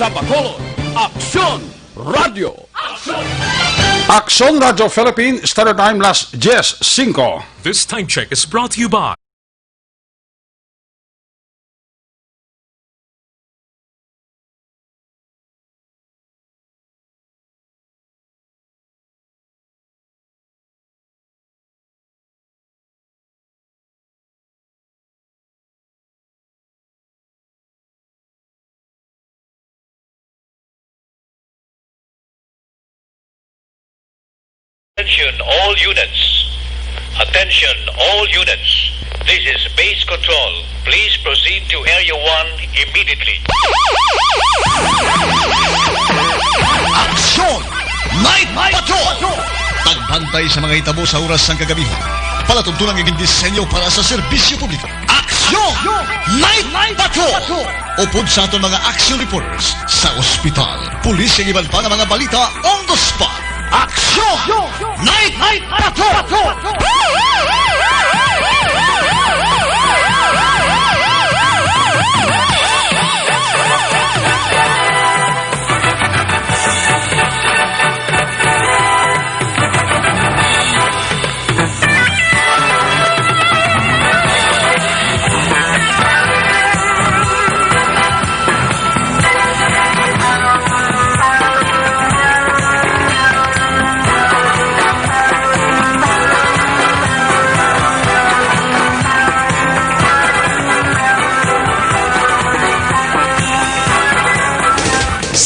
Sa Bacolod, Aksyon Radio. Aksyon Radio Philippine, Standard Time Las 10:05. This time check is brought to you by Attention all units. Attention all units. This is base control. Please proceed to Area 1 immediately. Aksyon! Night Patrol! Tagbantay sa mga hitabo sa oras ng kagabihan. Palatuntunang iging disenyo para sa serbisyo publiko. Aksyon! Night Patrol! Upod sa aton mga action reporters sa ospital, pulis ang iban pa ng mga balita on the spot. Aksyon! Night Patrol!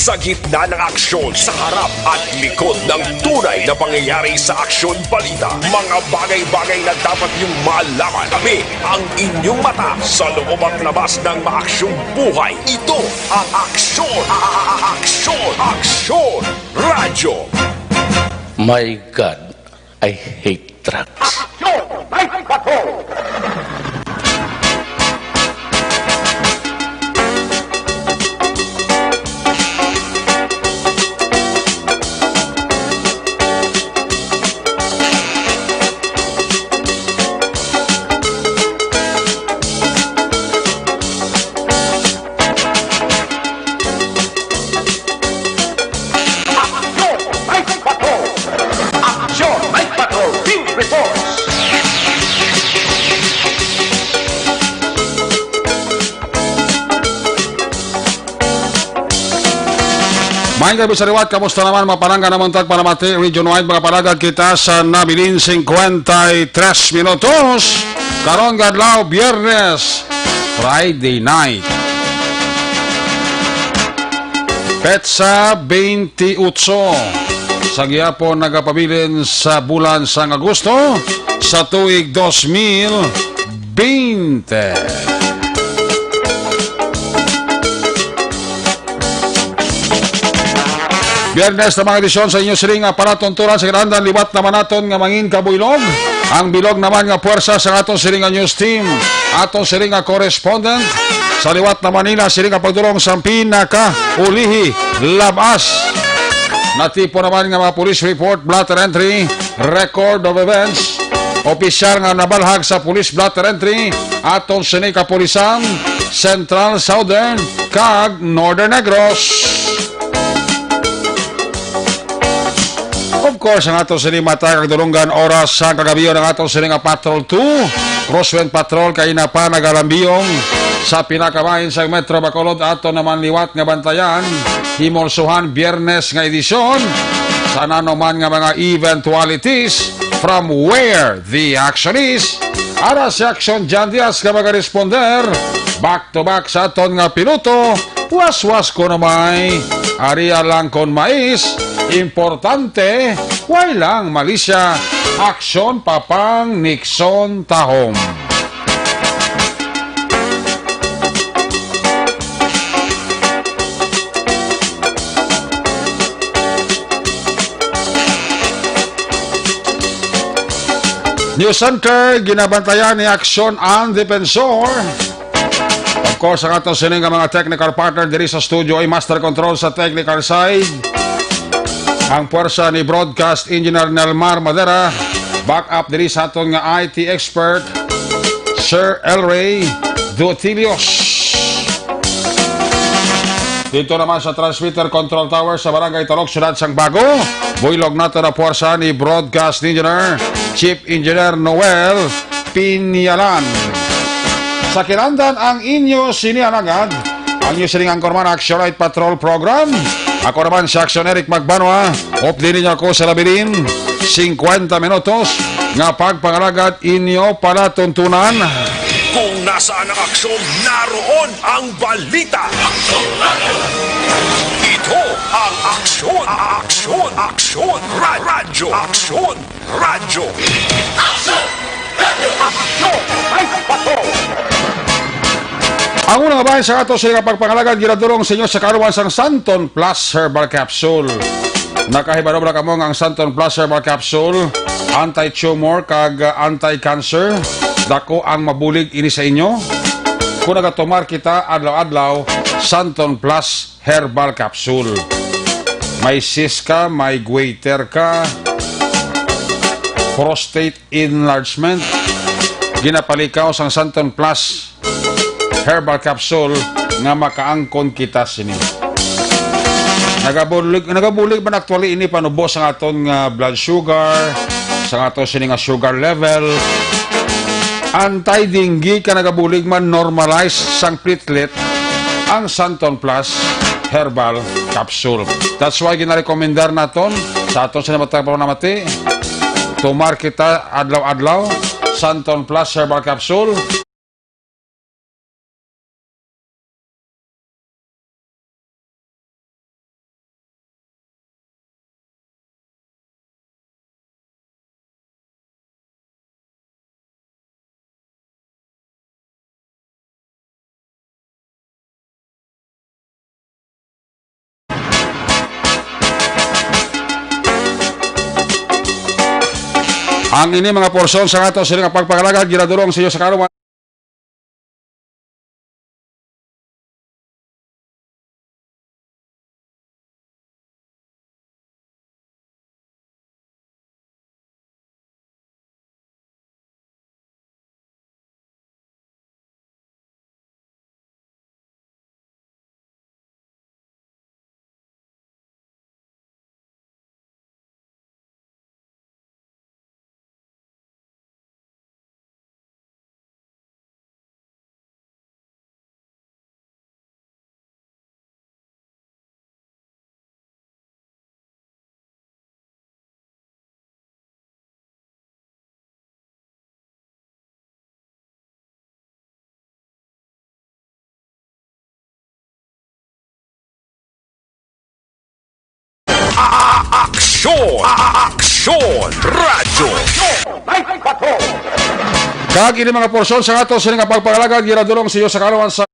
Sa gitna ng aksyon, sa harap at likod ng tunay na pangyayari sa aksyon balita, mga bagay-bagay na dapat niyong malaman. Kami ang inyong mata sa loob at labas ng maaksyong buhay. Ito ang Aksyon Radio. My God, I hate drugs. Maing gabi sa riwat, kamusta naman mga panangga naman tagpanamati region-wide mga panagag kita sa nabilin 53 minutos. Karon gadlaw Biyernes, Friday night. Petsa 28 sa gihapon nagapabilin sa bulan sa Agosto sa tuig 2020. Biyernes na mga edisyon sa inyo siring nga para tunturan sa kinahanglan liwat naman naton nga mangin kabuilog. Ang bilog naman nga puwersa sa aton siring nga news team, aton siring nga correspondent sa liwat na Manila siring nga pagdulong sa pinaka-ulihi labas. Natipo naman nga mga police report, blotter entry, record of events, opisyal nga nabalhag sa police blotter entry, aton sining kapulisan, Central, Southern, kag Northern Negros. Of course, ang atong sining mata kagdulungan oras sa kagabiyo ng atong sining Patrol 2, Crosswind Patrol kay na pa nagalambiyong sa pinakamahin sa Metro Bacolod ato naman liwat nga bantayan himolsuhan Biyernes nga edisyon sa nanuman nga mga eventualities from where the action is. Ara si Action Jan Diaz nga mag-responder back to back sa aton nga piloto was ko na may Aria lang kon mais. Importante, walang malisya, aksyon papang Nixon tahom. News Center, ginabantayan ni Aksyon ang Defensor. Of course, ang atong sining mga technical partner diri sa studio ay Master Control sa technical side. Ang puwersa ni Broadcast Engineer Nelmar Madera, backup diri sa aton nga IT expert Sir Elray Dutilios. Dito naman sa transmitter control tower sa Barangay Talok, Syudad Sangbago, builog nato na puwersa ni Broadcast Engineer, Chief Engineer Noel Pinyalan. Sa kinandan ang inyo sinianagad, ang inyo sining angkorman Action Night Patrol Program. Ako naman si Action Eric Magbanwa, update niyo ako sa labirin, 50 minutos, nga pagpangalagad inyo palatuntunan. Kung nasaan ang aksyon, naroon ang balita. Ito ang aksyon, aksyon, radyo, aksyon, radyo. Ang unang bahay sa ato sa pagpangalagad, ginadurong sa inyo sa karuan sang Santon Plus Herbal Capsule. Nakahibadobra kamo ang Santon Plus Herbal Capsule, anti-tumor kag anti-cancer. Dako ang mabulig ini sa inyo. Kung nagatumar kita adlaw-adlaw, Santon Plus Herbal Capsule. May cyst ka, may goiter ka, prostate enlargement, ginapalikaw sang Santon Plus Herbal Capsule nga makaangkon kita sini. Nagabulig man actually ini panubos ang aton nga blood sugar, sa aton sini nga sugar level. Anti-dengue ka nagabulig man normalize sang platelet ang Santon Plus Herbal Capsule. That's why ginarekomendar naton sa aton sa namatagpaw na mati. Tumar kita adlaw-adlaw Santon Plus Herbal Capsule. Ang ini mga porsyon sa ato sa nga pagpangalagad, ginadurong sa iyo sa karuan. Aksyon, radyo. Kag ini mga porsyon sa ato sa nga pagpangalagad, ginadurong sa iyo sa karuan sa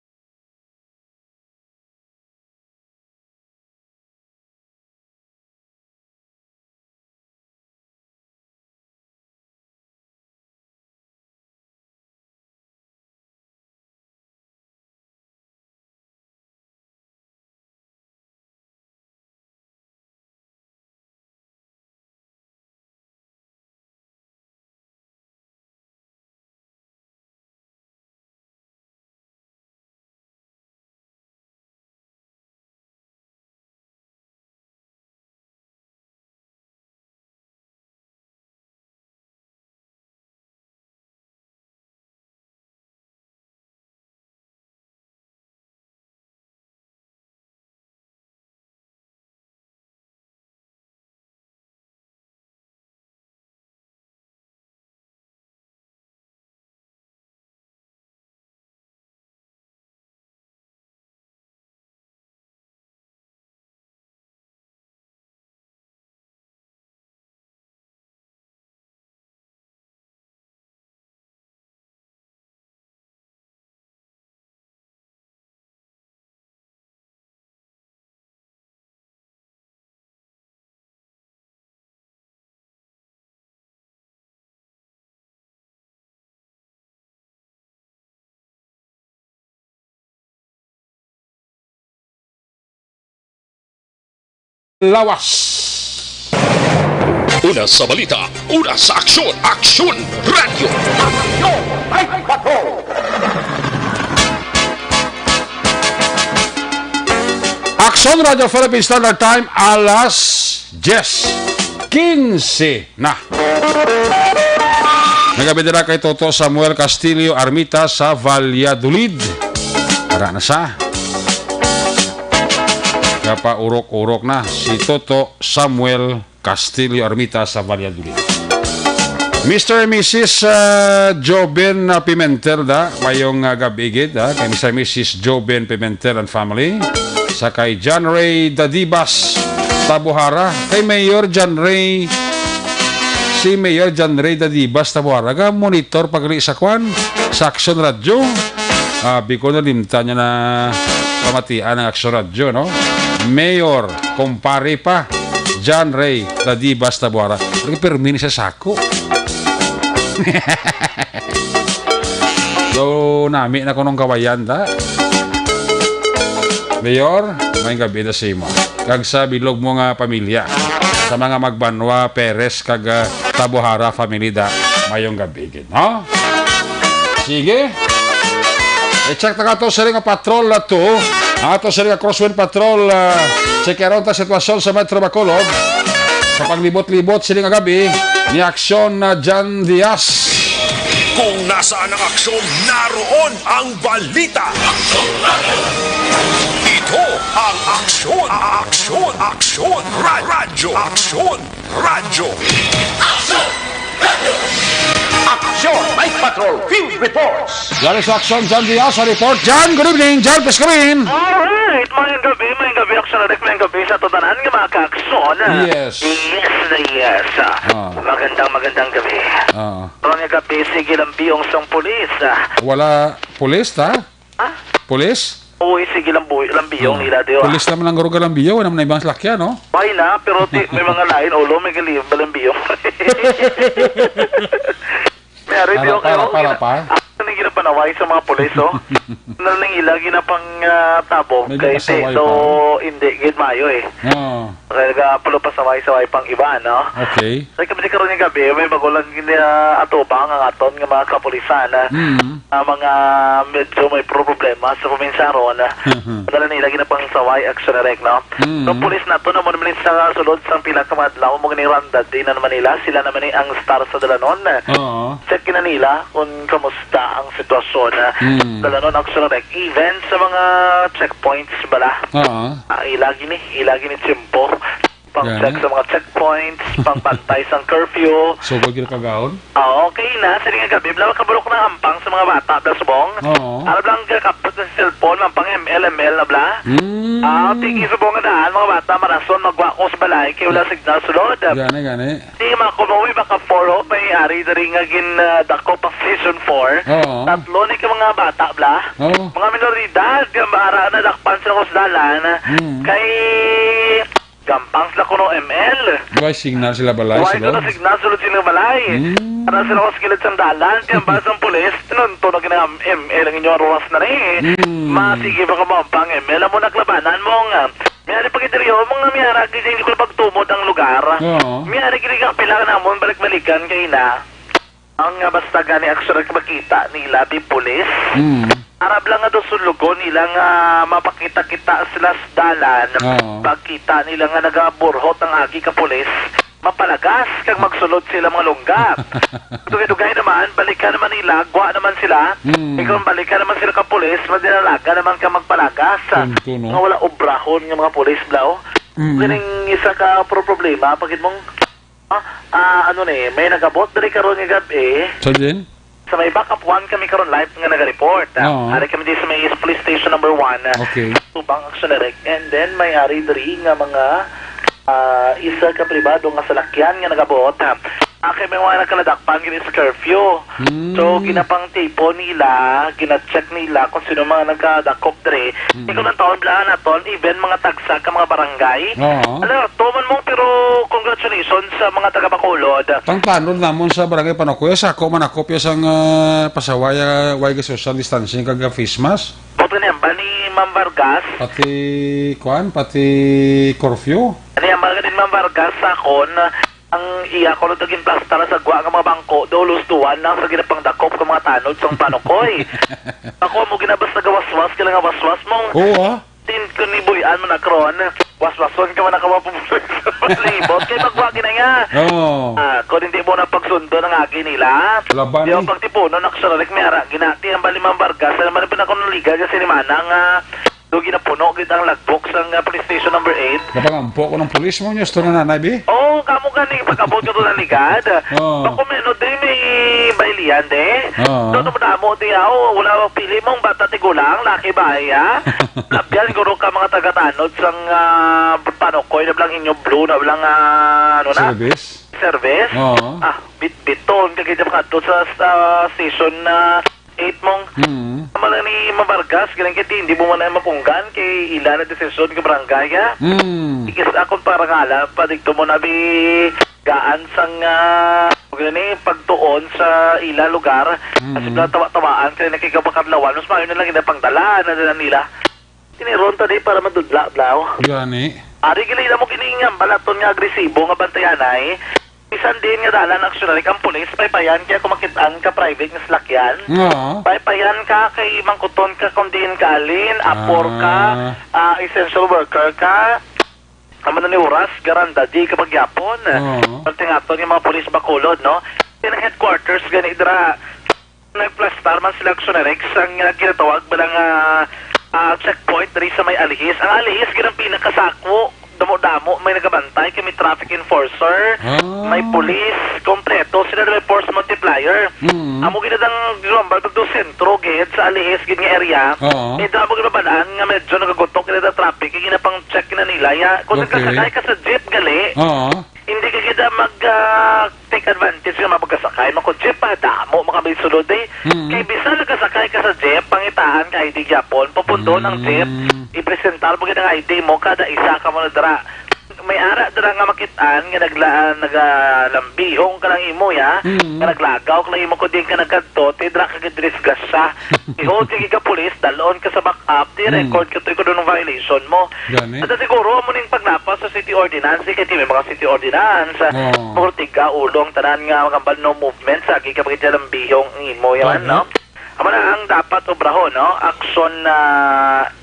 lawas. Una sa balita, una sa aksyon, aksyon, radyo. Action Radio Philippine Standard Time, alas 10:15 na. Nagabidira kay Toto Samuel Castillo Armita sa Valladolid. Para na sa kapa urok-urok na si Toto Samuel Castillo Armita sa Valladolid. Mr. and Mrs. Joben Pimentel da, mayong gabigid da, kay Mr. and Mrs. Joben Pimentel and family. Sa kay John Ray Dadibas Tabuhara, kay Mayor John Ray, si Mayor John Ray Dadibas Tabuhara, ga monitor pagli sa kwan, sa Action Radio. Abi ko na limta niya na pamatian ng Action Radio, no? Mayor, kumpare pa, John Ray Dadibas Tabuhara. Permini sa sako. So, nami na ko nung kawayan da. Mayor, may gabi na sa imo. Kag sa bilog mo nga pamilya. Sa mga Magbanwa, Perez, kag Tabuhara family da. Mayong gabi. No? Sige. I-check na ka to sa rin nga patrol na to. Ato sa rin nga Crosswind Patrol. Checkeron ta sitwasyon sa Metro Bacolod. Sa paglibot-libot sa rin nga gabi. Ni aksyon na Jan Diaz. Kung nasaan ang aksyon, naroon ang balita. Ito ang aksyon, aksyon, aksyon, radyo, aksyon, radyo. Aksyon, Mike Patrol, Field Reports. Yan sa aksyon, Jan Diaz sa report. Jan, good evening. Jan, please come in. Alright, mayang gabi, aksyon na mayang gabi sa tutanan ng mga ka-aksyon. Yes. Yes. Magandang gabi. Pero nga gabi, sige lang biyong sang pulis. Wala pulis, ta? Ha? Pulis? Uy, sige lang biyong nila, di ba? Pulis naman ang garuga ng biyo. Wala naman na ibang salakyan, no? Bay na, pero may mga lain, ulo, may galim, balang biyong. May ari biyong kayo. Para. Ano ginapanaway sa mga pulis, oh? Nalang ilagi na pang tabo. Medyo Kaya pasaway so, pa. hindi, gid mayo eh. Oo. Kaya nagapalo pa saway-saway pang iba, no? Okay. Kaya kami karon nga gabi, may magulang atubang ang aton nga mga kapulisan mga medyo may problema sa puminsaron. Dala nila ginapang saway action direct, no? No pulis na to naman naman sa sulod sa pila ka madlaw mo gani randad din na naman nila, sila naman ang star sa dalanon. Oo. Check na nila kung kamusta ang sitwasyon. Dalanon action direct even sa mga checkpoints bala. Oo. Ilagi ni Chimpo. Pang-check Yan. sa mga checkpoints, pang-pantay sa curfew. So, wag yung kagaon? Okay na, sa nga gabi, blawag kabulok ng ampang sa mga bata, dasbong. Oo. Alam lang kakapos sa cellphone, ampang ML na bla. Tiki sa bunga daan, mga bata, marason, magwako sa balay, kaya wala signal sulod. Gani. Di mga kunoy, baka 4 may ari na rin nga dako pa season 4. Oo. Tatlo ni ka mga bata, bla. Oo. Mga minoridad, gamara na dakpan sa kusdalan, kay gampang sila kuno ML. Why signal sila balay Why sila? ko na signal sulod sila balay? Para sila ko skillet sa dalan, kaya ba sa pulis, tinunto na ginang ML ang inyong ruwas na rin. Masige ba ka mo pang ML, mo naglabanan mo nga. Miyari pag-iteriyo, mga miyara, kasi hindi ko na pagtumod ang lugar. Oo. Miyari kinigang pila na mo, balik-balikan kayo na. Ang basta gani aksyon na makita nila, di pulis. Arab lang nga doon sulugo nila nga mapakita-kita sila sa dalan. Oo. Pagkita nila nga nagaburhot ang agi ka pulis, mapalagas kag magsulod sila mga lunggap. Dugay-dugay naman, balikan naman nila, gwa naman sila. Ikaw balikan naman sila ka pulis, madinalaga naman ka magpalagas. Punto, no? Nga wala obrahon ng mga pulis, blaw. Ganing isa ka problema, pagit mong may nagabot dali karon nga gabi. So din? Sa may backup 1 kami karon live nga naga-report. Oo. Ari kami di sa may police station number 1. Okay. Tubang action direct. And then may ari diri nga mga isa ka pribado nga salakyan nga nagabot. Akay may mga nakaladakpan gini sa curfew. So ginapang tipo nila, gina-check nila kung sino mga nagkadakop diri. Ikaw ng taon blaan naton, even mga tagsa ka mga barangay. Oo. Alam, tuman mo pero congratulations sa mga taga Bacolod. Pangtanod namon sa barangay Panakuya, sa ako man akopya sang pasawaya, way social distancing kag face mask. Puto niyan ba ni Ma'am Vargas? Pati curfew. Ano yan, mga ganin Ma'am Vargas sa akon, ang iya ko naging plastara sa gwa ng mga bangko, dolustuan lang sa ginapang dakop ng mga tanod sa panukoy. Ako mo ginabas na gawaswas, kailang gawaswas mong, Oo Tin ko ni Buyan mo na kron. Was-wason ka man nakawapubuloy sa palibot. Kaya magwagi na nga. Oo. Kung hindi mo na pagsundo ng agi nila. Laban Yung eh. pagtipuno, nakasaralik may ara. Ginati ang balimang bargas. Alam mo na pinakunaliga dyan sinimana nga doon ginapuno kita ang lagbok sa police station number 8. Napangampo ko ng pulis mo, news to na nanay, bi? Oo, kamo gani. Pagkabot ka doon ng ligad. Oo. Bako meron din may bailian de. Oo. Doon mo di ako. Wala akong pili mong bata tigulang. Laki bahay ha. Labyan guro ka mga taga-tanod sang panokoy na bilang inyo blue na bilang ano na? Service? Oo. Bit-biton. Kagaya pa ka sa station na 8 mong. Malang ni Mabargas, ganun kiti, hindi mo man na mapunggan kay ilan na desisyon ka barangay ha. Ikis akong parang ala, padigto mo na gaan sang pagtuon sa ila lugar. Kasi tawa-tawaan kaya nakikabakadlawan. Mas mayo na lang inapangdala na nila. Tiniron ta di para madudla, blaw. Gani. Ari gilay mo kiningam, balaton nga agresibo nga bantayan ay. Isan din nga dalan aksyonarik ang pulis, paypayan kaya kumakitaan ka private nga salakyan. Oo. Paypayan ka kay mangkuton ka kung diin ka alin, apor ka, essential worker ka. Naman na ni Uras, garanda di ka pagyapon. Pagtingaton yung mga pulis bakulod, no? Yan ang headquarters, gani dra. Nag-plastar man sila aksyonarik ang ginatawag balang checkpoint dari sa may alihis. Ang alihis, ganang pinakasakwo. Damo-damo, may nagabantay, kami traffic enforcer, may police, kompleto, sila na may force multiplier. Amo ginadang grumbal, pagdo sentro, gid, sa alihis, gid nga area, damo ginabalaan, nga medyo nagagutok, kinada traffic, ginapang check na nila, ya, kung nagkasakay ka sa jeep, gali, hindi ka gida take advantage nga mapagkasakay, mako jeep pa, damo, makabay sulod eh. Kaya bisa nagkasakay ka sa jeep, pangitaan ka ID Japon, pupundo ng jeep, ipresentar mo gina ng ID mo, kada isa ka mo na dara. May ara dara nga makitaan nga nagalambihong ka lang imo ya, nga naglagaw ka lang imo ko din ka nagkadto, tidra ka gidris gasa. Ihold ka pulis, dalon ka sa backup, di record ka to ng violation mo. Gani. At siguro mo ning paglapas sa city ordinance, kaya may mga city ordinance, murtiga ulong tanan nga magambal no movement sa agi ka lambihong imo yan, no? Amo na ang dapat obrahon, no? Action na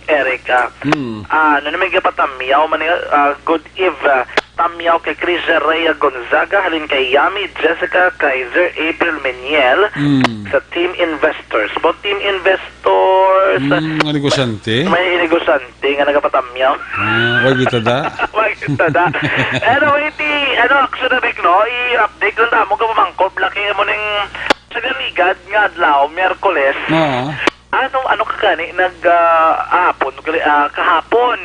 Eric. Ano naman ka patamiyaw man good eve tamiyaw kay Chris Rhea Gonzaga, halin kay Yami Jessica Kaiser, April Meniel sa Team Investors. About Team Investors negosante. may negosante nga nagapatamyaw. Wag kita da. Wag kita da. Anyway, action na Rick, no? I-update lang damo ka pamangkop. Laki mo ning sa galigad nga adlaw, Miyerkules. Ano ka gani kahapon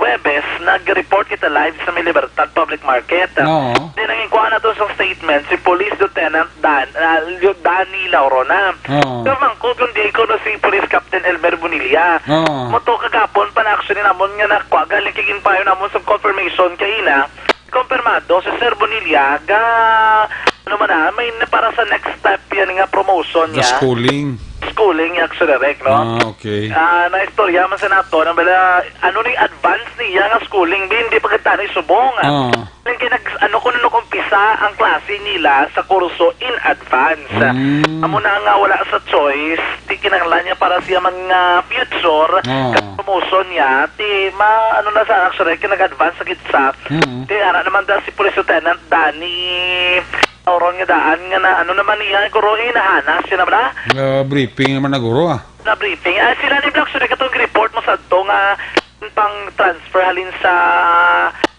Webes nag-report kita live sa May Libertad Public Market. Then ang ikuha na to sa statement si Police Lieutenant Danny Laurona. Kamangkot kundi ko na si Police Captain Elmer Bonilla. Moto kagapon pa na action namon nga nakwa galing kigin payo namon sa confirmation kay ina. Konfirmado sa Sir Bonilla ano man may para sa next step yan nga promotion niya. Schooling yung accelerate, no? Okay. Na-istorya man sa nato, ano ning advance niya nga schooling, hindi pa kita na isubong. Kumpisa ang klase nila sa kurso in advance. Amo na nga wala sa choice, di kinanglan niya para siya man nga future, promotion niya, ano na sa accelerate, nag-advance sa kitsa. Naman da si Police Lieutenant Danny Auron nga daan nga na ano naman niya guro nahanas siya na ba? Briefing naman na guro Na briefing. Sila ni Black Sure katong report mo sa to nga pang transfer halin sa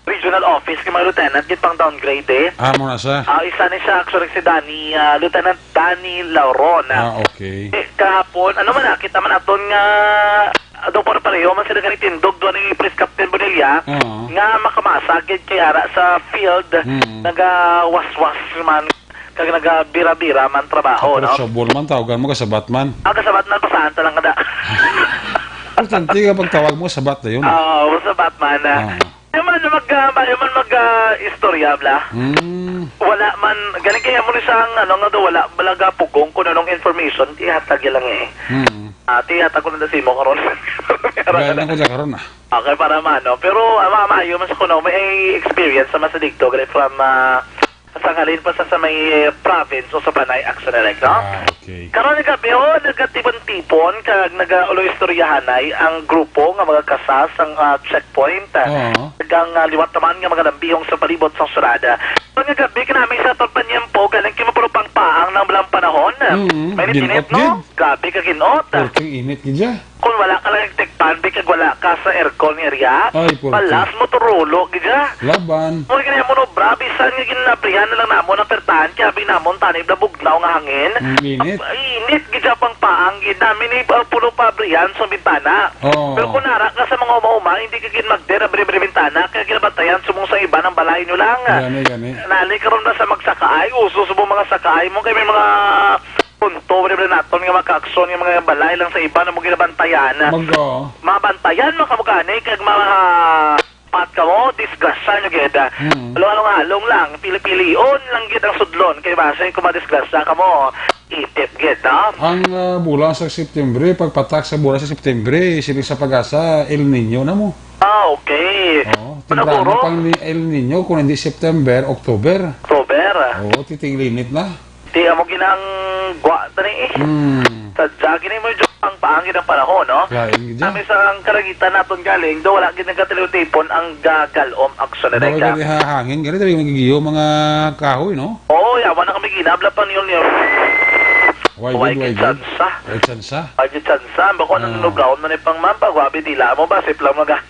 regional office kay mga lieutenant git pang downgrade eh. Mo na sa. Isa ni siya actually si Danny Lieutenant Danny Lauron. Okay. Kahapon ano man nakita man aton nga do para pareho man sila ganitindog doon ni Police Captain Bonilla nga makamasagid kay ara sa field naga-waswas man kag naga-bira-bira man trabaho, no? Sa man tawagan mo ka sa Batman. Sa Batman pasahan ta lang kada. Importante ka pagtawag mo sa Bat na yun. Sa Batman. Yung man mag-istorya bla. Wala man galing kaya mo ni sang ano nga do wala balaga pugong kun anong information ihatag lang eh. Tihatag ko na si mo karon. Gaya ko sa karon Okay, para mano. Pero maayo man sa kuno may experience sa masadigto from sangalin pa sa may province o sa Panay Action Direct, no? Okay. Karon nga gabi nagkatipon-tipon kag nagaulo-istoryahanay ang grupo nga mga kasas ang checkpoint. Oo. Nagang liwat naman nga mga lambihong sa palibot sa surada. Karon nga gabi kanami sa pagpanyempo galing kimapulupang paang ng malang panahon. Mainit-init, no? Gabi ka ginot. Porting init gidya. Kung wala ka lang tekpan, kag wala ka sa aircon area, Ay, porting. palas mo turulo, gidya. Laban. Kung kaya mo no, bisan nga ginabrihan na lang namon ang pertahan, kaya binamon tanib na bugnaw nga hangin. Init. Ay, init, gidya pang paang, ginamin ni puno pa brihan sa bintana. Oo. Pero kung nara ka sa mga uma-uma, hindi ka ginagdera beri-beri bintana, kaya ginabantayan sumong sa iba ng balay nyo lang. Gani. Nali ka ron na sa magsakaay, uso sa mga sakaay mo, kaya may mga punto, wala naton nga makaakson, yung mga balay lang sa iba na mo ginabantayan. Maggo. Mabantayan mo kamukani, kag mga pat ka mo, disgrasya nyo geda. Halong-halong lang, pili-pilion lang gid ang sudlon, kaya base kung madisgrasya ka mo, itip geda. Ang bulan sa September, pagpatak sa bulan sa September, sinig sa pag-asa, El Nino na mo. Okay. Oo. Timbrano Panaguro? pang El Nino, kung hindi September, October. October. Oo, titinglinit na. Di mo ginang gwa tani eh. Sadya gini mo yung ang paangin ng panahon, no? Lain gidya. Kami sa karagitan naton galing, do wala ginang katilipon ang gagalom action na Bawal ka. gani hahangin, gani tabi magigiyo mga kahoy, no? Oo, yawan na kami ginabla pa niyo niyo. Why Why good? kitsansa? Why chansa? Ay kitsansa, bako nang nugaon man pang mamba, wabi dila mo ba, sipla mo ga.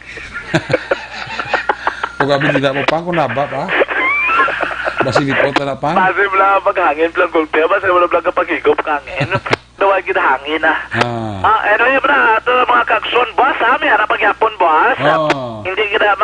Kung gabi hindi mo pang, kung naba pa. Basi di po na pang. Base mo lang maghangin, plang gulpe, base mo lang kapagigop kangin. Dawag kita hangin ah. Anyway, bra, ito mga kakson, boss, ha? May harap pagyapon, boss. Oo. Hindi kita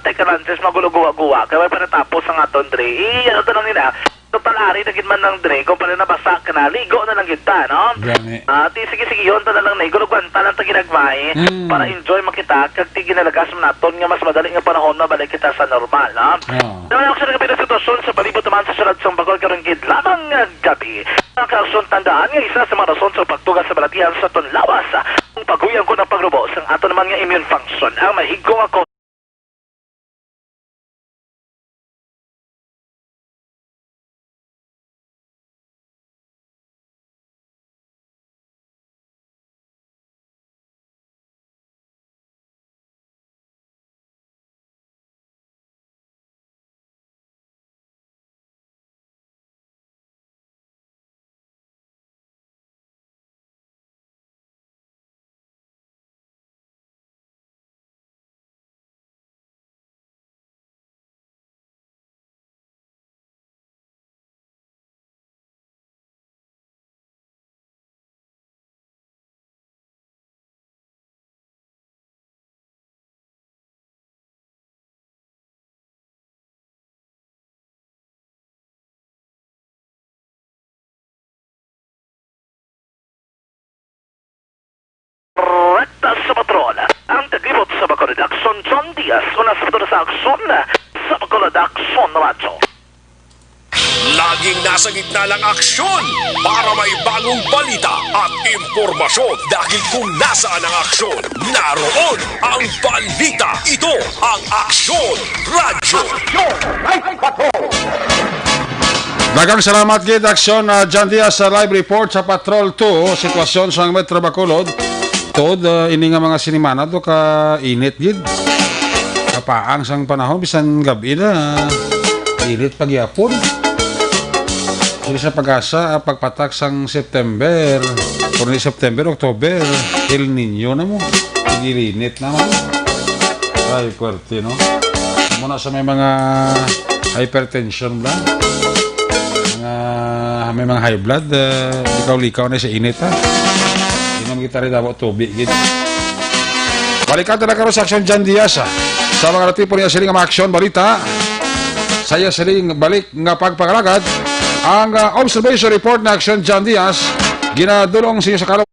take advantage, magulo-guwa-guwa. Kaya pa natapos ang aton, Dre. Ano to lang nila? Total ari, nagin man ng Dre, kung pala nabasa ka na, ligo na lang kita, no? Gani. Sige, yun, ta na lang na, igulugwanta lang ta ginagmay, para enjoy makita, kag ti ginalagas mo naton, nga mas madali nga panahon na balik kita sa normal, no? Naman ako sa nagabit na sitwasyon sa palibot naman sa sulat sa bagol karong gid lamang nga gabi. Ang kasun tandaan nga isa sa mga rason sa pagtugas sa balatihan sa tonlawas, ang paguyang ko ng pagrubos, ang ato naman nga immune function, ang mahigong ako rekta sa patrol. Ang taglibot sa Bacolod Action, John Diaz, una sa aksyon sa Bacolod Action Radyo. Laging nasa gitna ng aksyon para may bagong balita at impormasyon dahil kung nasaan ang aksyon, naroon ang balita. Ito ang Aksyon Radyo. Dagang salamat gid aksyon na John Diaz sa live report sa Patrol 2, sitwasyon sa Metro Bacolod. Tod, ini nga mga sinimana to ka init gid. Kapaang sang panahon, bisan gabi na. Init pagyapon. Hindi sa pag-asa, pagpatak sang September. Kung ni September, October, El Nino na mo. Igilinit naman. Ay, kwerte, no? Muna sa may mga hypertension ba? May mga high blood, likaw-likaw na sa init, ha? Inom kita rin dapat tubig, gid. Balikan talaga rin sa Aksyon John Diaz, ha? Sa mga natipo niya siling ang aksyon, balita. Saya siling balik nga pagpakalagad. Ang observation report na Aksyon John Diaz, ginadulong siya sa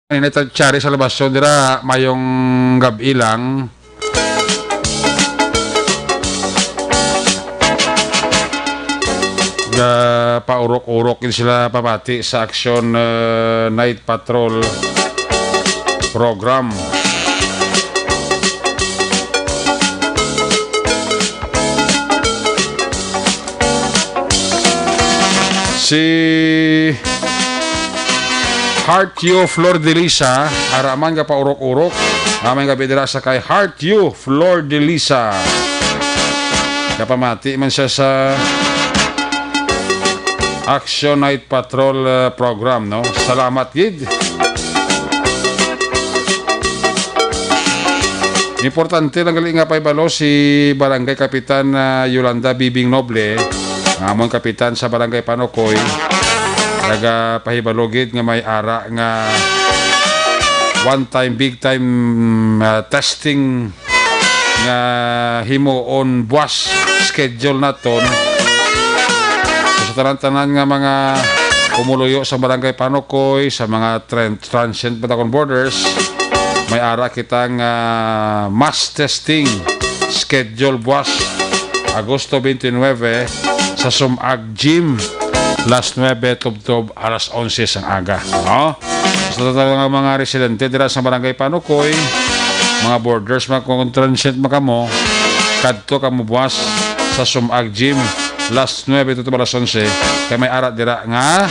Ito Chari sa labas. So, dira mayong gabi lang. Paurok-urok din sila pamati sa Action Night Patrol program. Si Heart You Flor de Lisa, araman ka paurok-urok. Aming gabi dira sa kay Heart You Flor de Lisa. Kapamati man siya sa Action Night Patrol program, no? Salamat, gid. Importante lang gali nga paibalo si Barangay Kapitan Yolanda Bibing Noble, amon kapitan sa Barangay Panokoy, naga pahibalogid nga may ara nga one time big time testing nga himo on buwas schedule naton sa tanan-tanan nga mga kumuluyo sa Barangay Panokoy, sa mga transient Batakon Borders. May ara kitang mass testing schedule buwas Agosto 29 sa Sumag Gym last 9 tubtob alas 11 sang aga, no? Sa nga mga residente dira sa Barangay Panokoy, mga borders, mga transient makamo, kadto kamo buwas sa Sumag Gym last 9 tubtob alas 11 kay may ara dira nga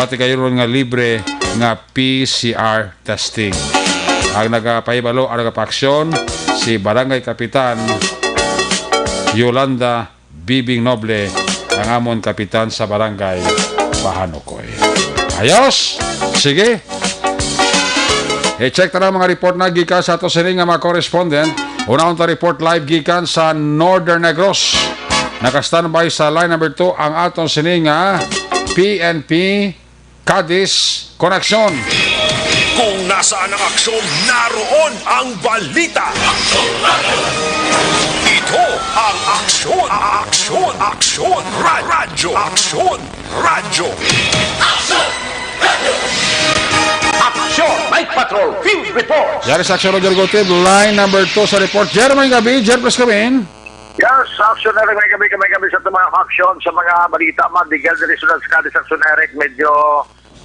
pati kayo nga libre nga PCR testing. Ang nagapahibalo, ang nagapaksyon si Barangay Kapitan Yolanda Bibing Noble, ang amon kapitan sa Barangay Panokoy. Ayos! Sige! I-check na mga report na gikan sa ato sining nga mga correspondent. Una ta report live gikan sa Northern Negros. Naka-standby sa line number 2 ang aton sining nga PNP Cadiz Connection. Kung nasaan ang aksyon, naroon ang balita. Ito ang aksyon, aksyon, aksyon, radyo, aksyon, radyo. Aksyon, Night Patrol, Field Report. Yari sa Action Roger Gotib, line number 2 sa report. Jeremy Gabi, Jer, please come in. Yes, action na rin kami sa mga aksyon sa mga balita madigal dari sunod sa Cadiz Action Eric, medyo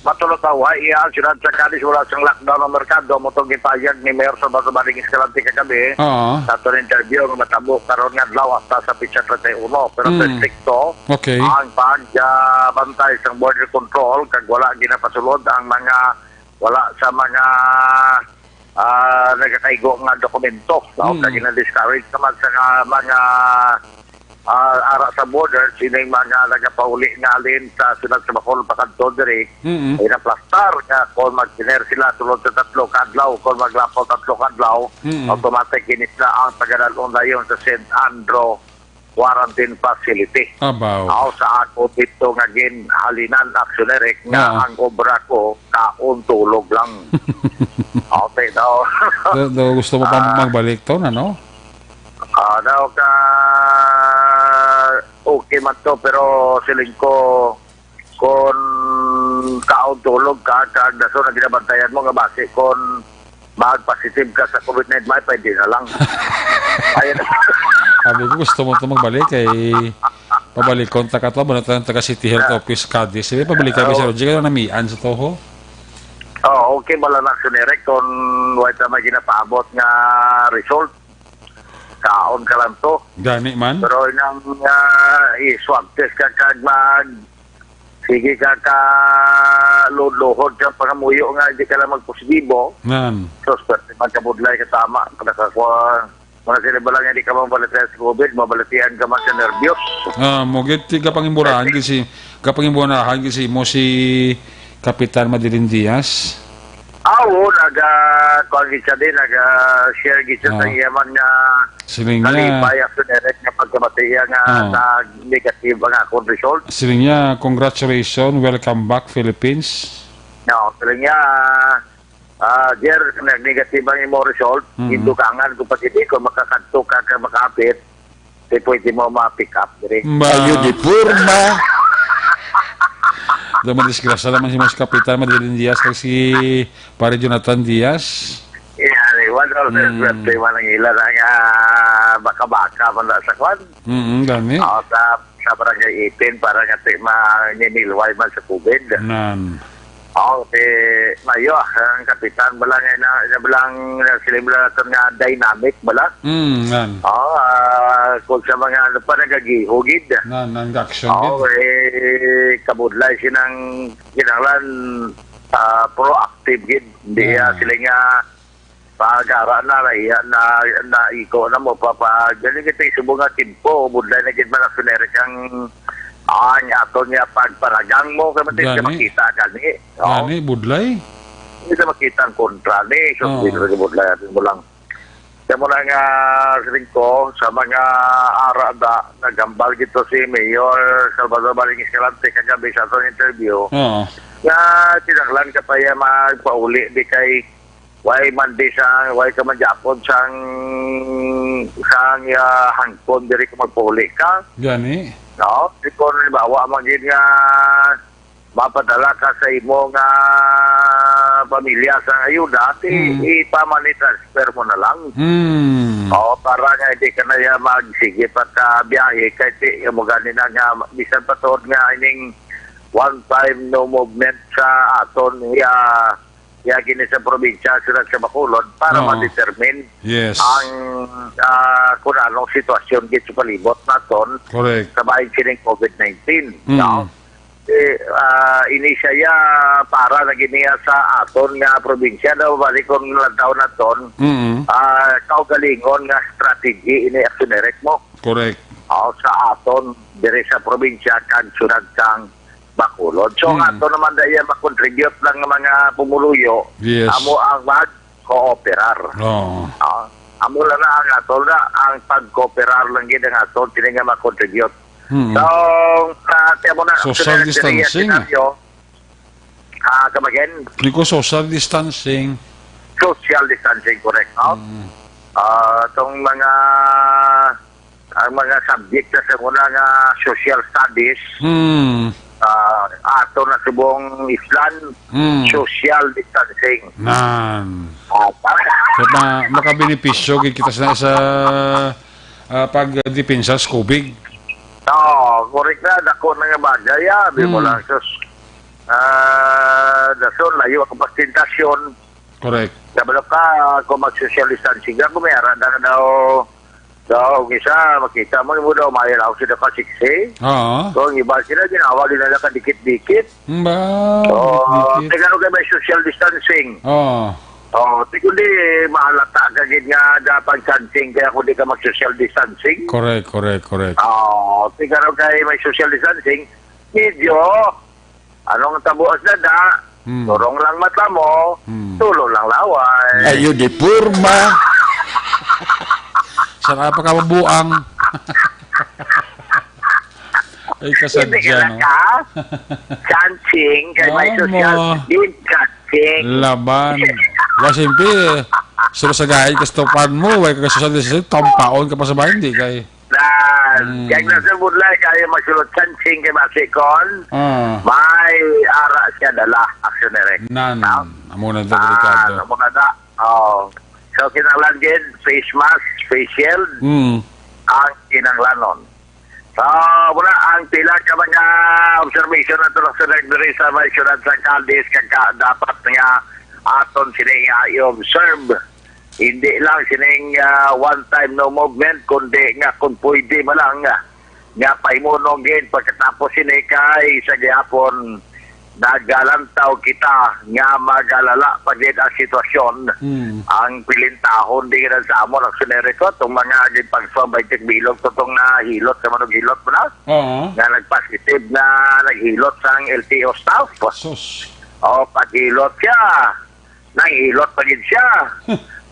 matulot-awa iya sunod sa Cadiz wala sang lockdown ng merkado mo itong gipayag ni Mayor Salvador Maring Escalante kagabi sa itong interview ng matabo karon nga adlaw hasta sa pitsa 31 pero sa stricto Okay. ang pagbantay sa border control kag wala ginapasulod ang mga wala sa mga nagkakaigo nga dokumento. Kaya gina-discourage naman sa mga ara sa border, sino yung mga nagpauli nga alin sa sunod sa Bacol Pacadto diri, ay naplastar nga kung mag-diner sila tulad sa 3 kadlaw, kung maglapaw 3 kadlaw, automatic inis na ang tagadalong na yun sa St. Andrew Quarantine Facility. Abaw. Ako sa ako dito nga halinan aksyonerik nga ang obra ko kaon tulog lang. Okay daw. Do gusto mo pa magbalik to, ano? Daw ka okay man to pero siling ko kung kaon tulog ka daso na ginabantayan mo nga base kung mag-positive ka sa COVID-19 may pwede na lang. Ayun. Sabi ko gusto mo to magbalik kay pabalik kontak ato ba natin taga City Health Office Cadiz. Sabi pabalik kami sa Roger na namian sa toho. Oh, okay bala na sunirek kung wala na ginapaabot nga result. Kaon ka lang to. Gani man. Pero nang i-swab test ka kag sige ka load-lohod ka pangamuyo nga hindi ka lang magpositibo. Nan. So, magkabudlay ka tama. Nakakuha, mga sila nga hindi ka mabalatihan sa COVID, mabalatihan ka man sa nervyos. Mogit kapangimburahan kasi mo si Kapitan Madirin Diaz. Oo, nag-convince din, nag-share gitsa sa iyaman nga Siling niya, kalipay ako direct nga pagkamatiya nga sa negative nga akong result. siling niya, congratulations, welcome back Philippines. No, sila nga, Jer, nag-negative ang imo result, hindi ka angan kung pati kung makakadto ka makapit, di pwede mo ma-pick up. Bayo di purma. Daman disgrasya naman si Mas Kapitan Madeline Diaz kag si Pare Jonathan Diaz. Yan, one of the birthday man ang ila nga baka-baka man sa kwan. Gani. Sa barangay 18 para nga manginilway man sa COVID. Nan. Mayo, ang kapitan bala nga balang silimula natin nga dynamic bala. Nan. Kung sa mga ano pa nagagihugid. Nan action gid. Kabudlay sinang kinahanglan proactive gid. Hindi sila nga pag-ara na iko na mo galing ito isubong nga timpo budlay na gid man ang sunerikang aton nga pagparagang mo kaya matindi ka makita gani. Gani budlay. Hindi ka makita ang kontra ni. So hindi ka budlay natin mo lang. Kaya mo lang siling ko sa mga arada nagambal gito si Mayor Salvador Baling Escalante kagabi sa atong interview. Nga tinanglan ka pa magpauli di kay why mandi sang why ka man Japon sang hangkon diri ka magpauli ka. Gani. No, di ko bawa magin nga mapadala ka sa imo nga pamilya sa ayuda ipamoney-transfer mo na lang. Para nga hindi ka na magsige pagka biyahe kahit mo gani na nga bisan pa to nga ining one time no movement sa aton gini sa probinsya sila sa Bacolod para ma-determine ang kung anong sitwasyon dito sa palibot naton sa bahay sining COVID-19. No? Inisya para na giniya sa aton nga probinsya na balik kung lantaw naton kaugalingon nga strategy ini-actionerek mo. Correct. Sa aton dire sa probinsya kag sunod kang Bacolod. So ato naman daya makontribute lang ng mga pumuluyo. Amo ang mag-cooperar. Amo lang na ang ato na ang pag-cooperar lang gid ang ato tininga makontribute. So mo na social distancing. Kamagin? Niko social distancing. Social distancing, correct. Itong mga subject na sa muna nga social studies ato na subong Islam social distancing makabenepisyo gid kita sa pagdepensa sa COVID. Correct na dako na nga bagay mo lang dason layo ang pastentasyon. Correct. Sabalo ka kung mag-social distancing ako may aranda na daw isa makita mo daw mayaw sila ka 6 so ang iba sila ginawa din nila ka dikit-dikit tigano kayo may social distancing kundi mahalata kagid nga dapat distancing kaya kundi ka mag-social distancing correct tigano kayo may social distancing medyo anong tabuas na turong lang mata mo tulong lang laway ayo di purma. Sana pa ka mabuang. Ay kasadya, no? Chancing, kay may social distancing. Laban. Wasimpi, suro sa gahit, kastopan mo, way ka social distancing, tampaon ka pa sa bahay, hindi kay. Kaya nasa budlay, kaya magsulot chancing kay Masikon, may ara siya dala, actionary. Amo na delikado. Amo na So, kinanglan din, face mask, face shield, ang kinanglanon. So, muna, ang pila ka mga observation na ito sa nagdari sa may syudad sa Caldes, dapat nga aton sining i-observe. Hindi lang sining one-time no movement, kundi nga kung pwede mo lang nga paimunong din pagkatapos sinikay sa gihapon nagalantaw kita nga magalala pag ang sitwasyon ang pilintahon di ka sa amon ang sunerito itong mga pagswabay tikbilog itong nahilot sa manog hilot mo na nga nagpositive na naghilot sa LTO staff paghilot siya nanghilot pa din siya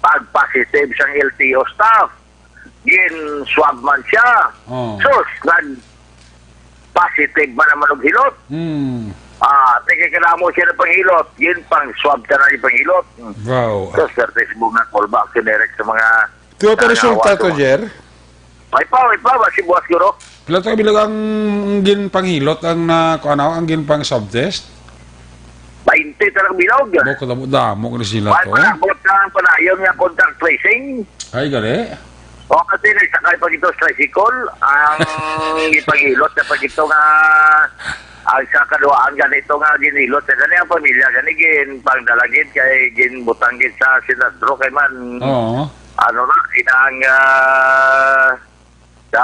pag-positive sa LTO staff gin swab man siya nag-positive man ang manog hilot tigikala mo siya ng panghilot, yun pang swab ka na yung panghilot. Wow. So, certes mo nga callback, sinirek sa mga... Ito resulta to, Jer? May pa, si Buwas Guro. Pila to kabilang ang ginpanghilot ang ang ginpang subtest? 20 talang bilog. Boko damo ko na sila May to. panabot ng panayon nga contact tracing. Ay, gali. O kasi nagsakay pag ito sa tricycle, ang ipagilot na pag ito nga ang sa kaduaan ganito nga ginilot sa gani ang pamilya gani gin pangdalagid kay gin butanggit sa Sinadro kay man Oo. ano na inang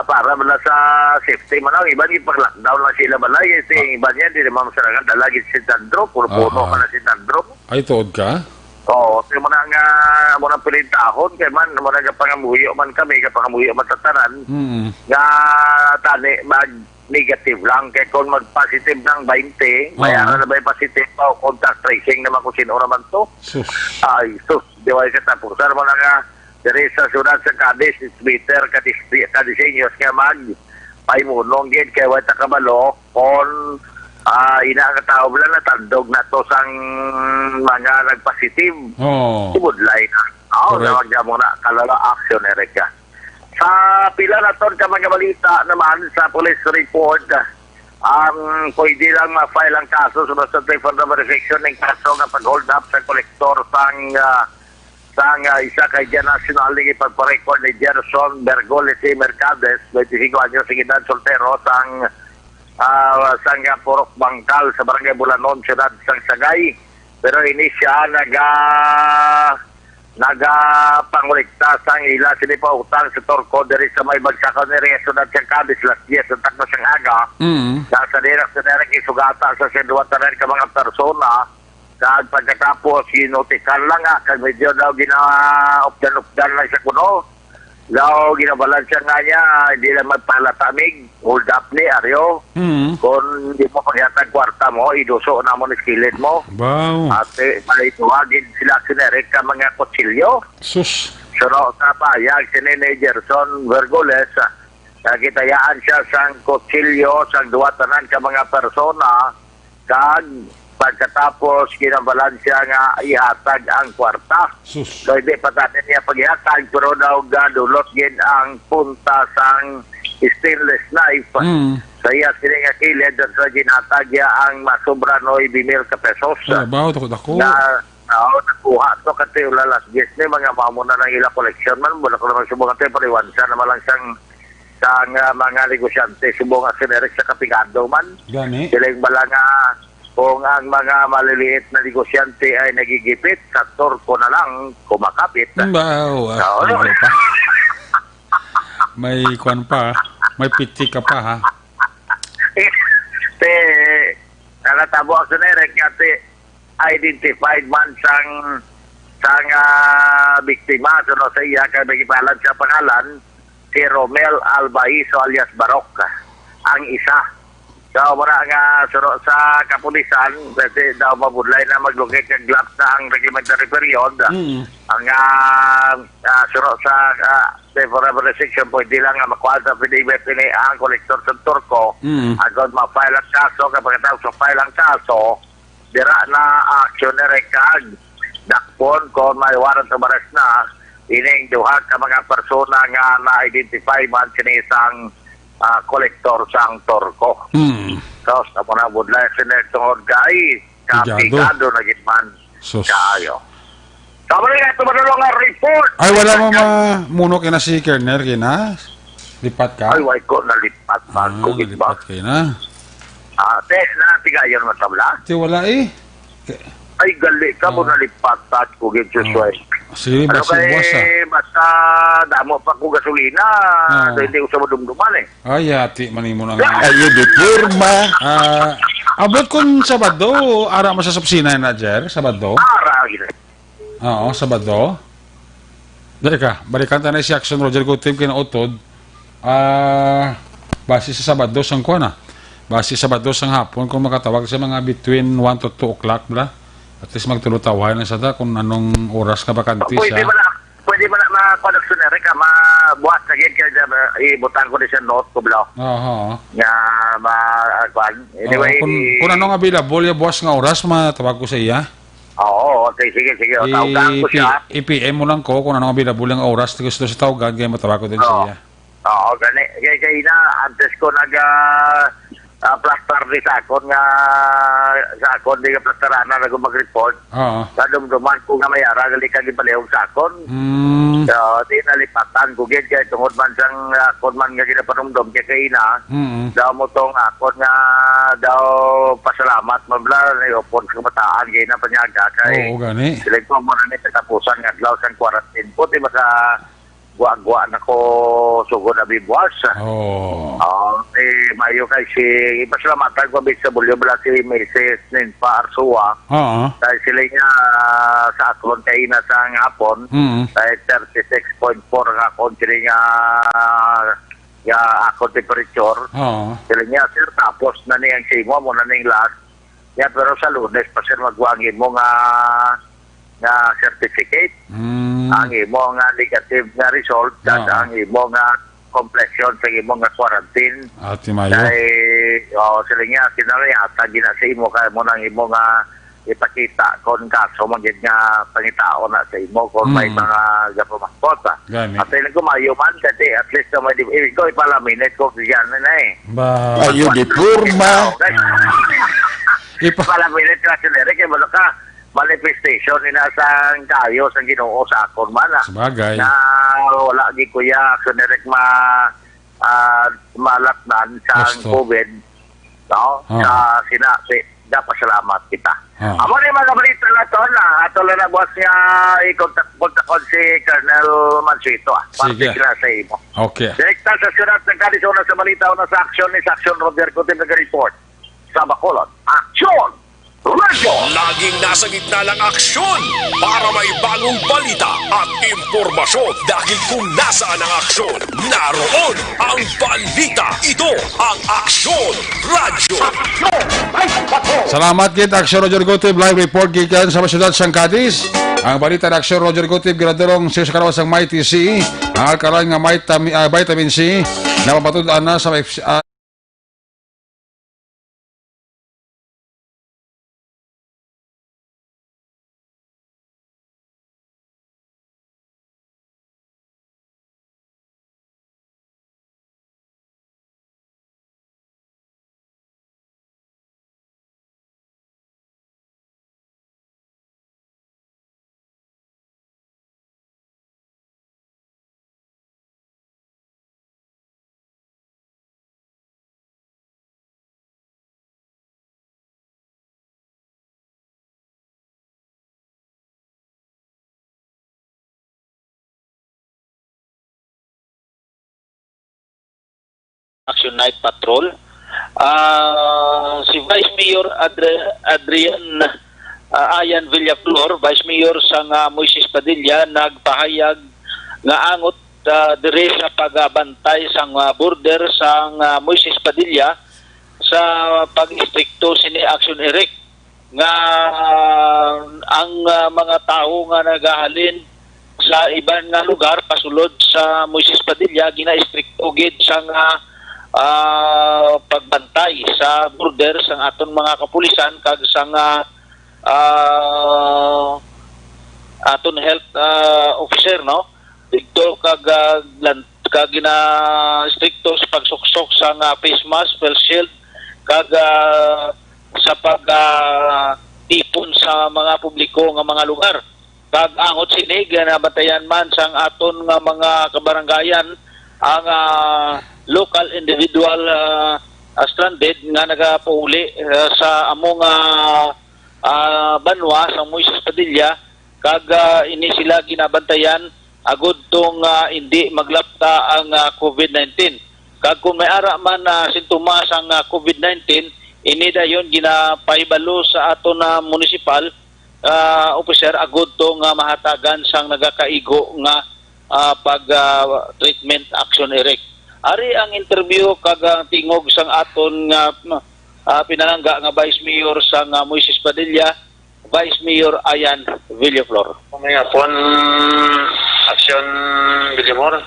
para mala sa safety man ang iban ipag-lockdown lang sila balay kasi iba niya di naman masarangan dalagid si Sinadro puno ka na si Sinadro. Ay, tuod ka? Oo, kaya mo nang pilintahon kay man mo nang pangamuyo man kami kapangamuyo man sa tanan nga tani mag negative lang kay kung mag-positive ng 20 mayaran na ba yung positive pa o contact tracing naman kung sino naman to. Sus. Ay, sus, di ba yung katapusan mo na nga dari sa sunod sa Cadiz, it's better kadisenyos kaya paimunong din kaya wata kabalo kung inakataob lang na tandog na to sang mga nag-positive. Oo. Ibudlay na. Oo, Correct. nawag niya muna kalala action Erika. Sa pila na ton ka mga balita naman sa police report, pwede lang ma-file ang kaso sunod sa for the verification ng kaso ng pag-hold up sa kolektor sang isa kay Dyan National ng ipagparecord ni Gerson Bergoles Mercades, 25 anyos, sigidad soltero, sang Purok Bangkal sa Barangay Bulanon, Siyudad sang Sagay. Pero ini siya nagapangulikta sang ila sinipautang sa Torco diri sa may bagsakan ni Siyudad sang Cadiz last year sa takno sang aga. Nasa direk isugata sa sinduwatanan ka mga persona kag pagkatapos inotikan lang kag medyo daw gina-updan lang sa kuno. Daw ginabalan siya nga niya, hindi lang magpalatamig, hold up ni Aryo. Kung hindi mo paghatag kwarta mo, iduso na mo ni skillet mo. Wow. At may tuwagin sila sinerek ka mga kutsilyo. Sus. Suro sa payag si Nene Gerson Vergoles, nakitayaan siya sang kutsilyo, sang duwatanan ka mga persona, kag pagkatapos kinabalan siya nga ihatag ang kwarta. Sus. So hindi patanin niya paghihatag pero daw gadulot gid ang punta sang stainless knife. Sa iya sila nga kilid sa ginhatag niya ang masobra 9,000 ka pesos. Ay, bawo dako. Nakuha to kasi ulalas yes ni mga mamuna ng ila collection man mula ko naman subong ate pariwan siya naman lang sang mga negosyante subong nga sinerik sa kapigado man. Gani. Sila yung bala nga kung ang mga maliliit na negosyante ay nagigipit, sa Torco na lang kumakapit. Bawo. Ano pa? May kwan pa. May piti ka pa ha. Nakatabo ako na rin kasi identified man sang biktima. So, no, sa iya, kaya nagipalan siya pangalan, si Romel Albaiso alias Barok. Ang isa. So, muna nga suro sa kapulisan, kasi daw mabudlay na maglugit ng gloves na ang reglementary period. Ang suro sa favorable restriction, pwede lang nga makuha sa affidavit ni ang kolektor sa Turco. Agad ma-file ang kaso, kapag tapos ma-file ang kaso, dira na action na rekag. Dakpon, kung may warrant of arrest na, ining duha ka mga persona nga na-identify man sinisang kolektor sang Torco. So, sa muna budlay sinetong gay, kapigado na gitman kayo. Sabi nga, tumadulong nga report. Ay, wala mo muno kina si Kerner kina? Lipat ka? Ay, wait ko, nalipat ba? Kugit ba? Lipat kayo na. Te, natigayon mo tabla? Di wala eh. Ay, gali ka mo nalipat at kugit susway. Sige, Ano basta buwas kay, basta damo pa ko gasolina, so hindi ko sa madumduman eh. Ay, hati, manimo na nga. Ayun, diturma. Abot kung Sabado, ara mo sa subsina na, Jer? Sabado? Para, gina. Oo, Sabado. Dali ka, balikan tayo si Action Roger Gutim kinautod. Base sa Sabado, sang kuha na. Base sa Sabado, sang hapon, kung makatawag sa mga between 1 to 2 o'clock, bla. At least magtulutawahan na sa da kung anong oras ka bakanti Pwede siya. pwede mo na ma-connection ka, mabuhat na gid kaya ibutang ko din sa note ko blo. Oo. Nga ma-kwan. Anyway, Kung anong available yung boss nga oras, matawag ko sa iya. oo, okay, sige. Tawagan ko siya. I-PM mo lang ko kung anong available yung oras gusto sa tawagan, kaya matawag ko din sa iya. Oo, gani. Kaya na, antes ko plastar di sa akon nga sa akon di nga plastaran na mag-report. Oo. Sa dumduman ko nga may ara gali kag ipalihog sa akon. So, di nalipatan ko gid kay tungod man sang akon man nga ginapanumdum kay ina. Daw mo tong akon nga daw pasalamat mabla ni upon sa kabataan kay na panyaga kay. Oo, gani. Sila ko mo na ni katapusan nga adlaw sang quarantine. Puti masa guwa-guwa na ko sugod na bibuas. Oo. Mayo kay si ipasalamatan ko sa bulyo bala si Mrs. Ninfa Arsua. Oo. Dahil sila nga sa atlon kay na sa ngapon. Dahil 36.4 nga akon sila nga ako temperature. Oo. Sila nga sir tapos na niyang simo mo na niyang last. Ya pero sa Lunes pa sir magwangin mo nga certificate. Ang imo nga negative nga result at ang imo nga complexion sa imo nga quarantine. Ati Mayo. Dahil sila nga sinarayata gina sa imo kaya mo nang imo nga ipakita kon kaso magid nga pangitao na sa imo kung may mga gapamakota. Gani. At sila kumayo man kasi at least na may ikaw ipalaminate ko yan na eh. Ba. Ayo di purma. Ipalaminate ka sinere kaya malo ka manifestation ni nasang kayo sa Ginoo sa akon man Sabagay. na wala gi kuya sunerek malatnan sa Gusto. COVID no sa sinabi dapat salamat kita amo ni mga balita na to na ato na buwas nga i-contact si Colonel Mansito Sige. particular sa imo Okay. direkta sa syudad ng Calisona sa balita na sa aksyon ni Aksyon Roger Cotim nag-report sa Bacolod Aksyon Radio! Laging nasa gitna ng aksyon para may bagong balita at impormasyon dahil kung nasaan ang aksyon, naroon ang balita. Ito ang Aksyon Radio. Salamat kit Aksyon Roger Gotib live report gikan sa syudad sang Cadiz. Ang balita ng Aksyon Roger Gotib ginadarong sa karawas ng Mighty C, ang alkaline nga vitamin C na mapatudan na sa Action Night Patrol. Si Vice Mayor Ayan Villaflor, Vice Mayor sang Moises Padilla, nagpahayag nga angot dire sa pagbantay sang border sang Moises Padilla sa pag-istrikto sini Action Eric nga ang mga tao nga nagahalin sa iban nga lugar pasulod sa Moises Padilla gina-istrikto gid sang pagbantay sa border sang aton mga kapulisan kag sang aton health officer no dito kag gina stricto sa pagsuksok sang face mask, face shield kag sa pag tipon sa mga publiko nga mga lugar kag angot sinig na batayan man sang aton nga mga kabaranggayan ang local individual stranded nga nagapauli sa among banwa sa Moises Padilla kag ini sila ginabantayan agud tong hindi maglapta ang COVID-19 kag kung may ara man sintomas ang COVID-19 ini dayon ginapahibalo sa aton municipal officer agud tong mahatagan sang nagakaigo nga pag treatment action erect. Ari ang interview kag tingog sang aton nga pinalangga nga Vice Mayor sang Moises Padilla, Vice Mayor Ayan Villaflor. May hapon action Villamor